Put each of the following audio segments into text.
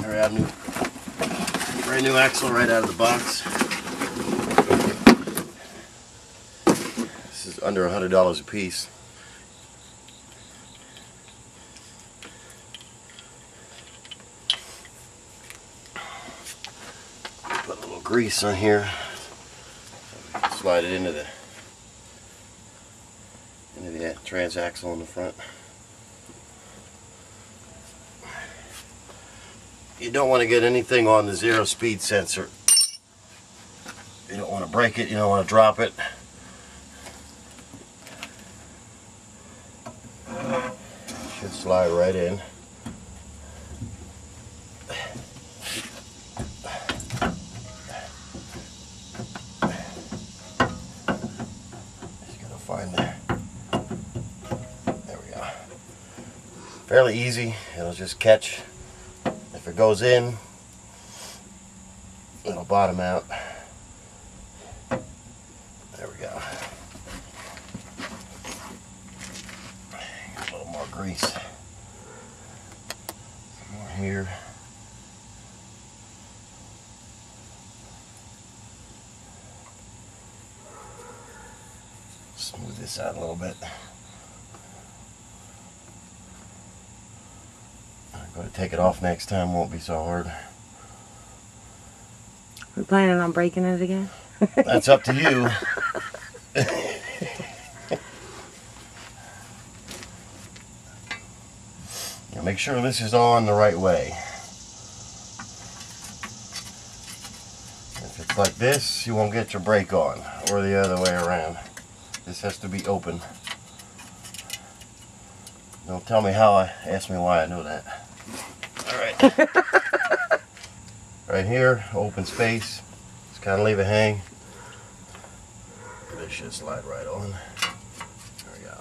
Brand new axle right out of the box. This is under $100 a piece. Put a little grease on here. Slide it into the transaxle in the front. You don't want to get anything on the 0-speed sensor. You don't want to break it, you don't want to drop it. Should slide right in. Just gotta find there. There we go. Fairly easy. It'll just catch. If it goes in, it'll bottom out. There we go. A little more grease. Some more here. Smooth this out a little bit. I'm going to take it off next time, won't be so hard. We're planning on breaking it again? That's up to you. Now make sure this is on the right way. If it's like this, you won't get your brake on, or the other way around. This has to be open. Don't tell me how, ask me why I know that. Alright. Right here, open space. Just kind of leave it hang. This should slide right on. There we go.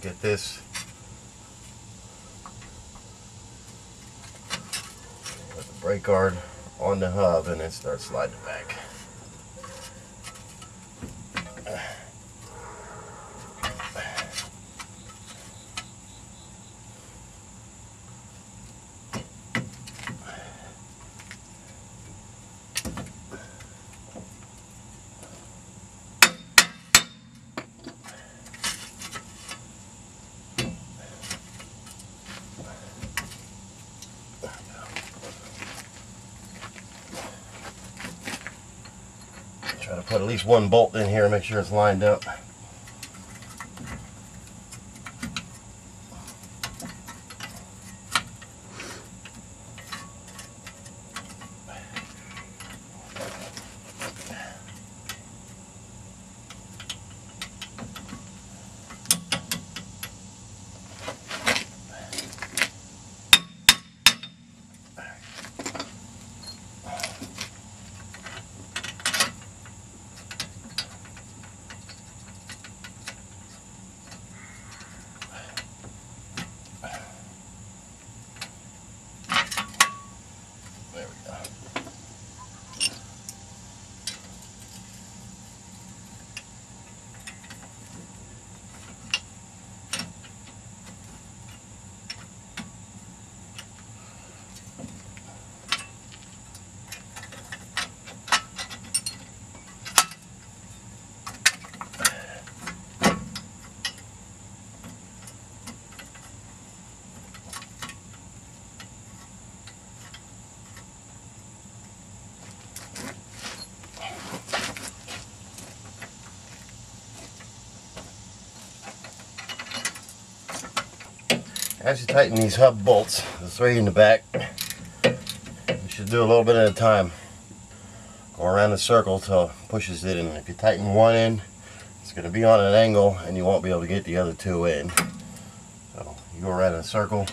Get this. Put the brake guard on the hub and then start sliding it back. Try to put at least one bolt in here and make sure it's lined up. As you tighten these hub bolts, the 3 in the back, you should do a little bit at a time. Go around the circle till it pushes it in. If you tighten one in, it's going to be on an angle and you won't be able to get the other 2 in. So you go around in a circle.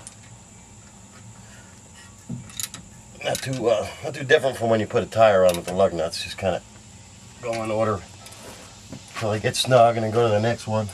Not too different from when you put a tire on with the lug nuts. Just kind of go in order until they get snug and then go to the next one.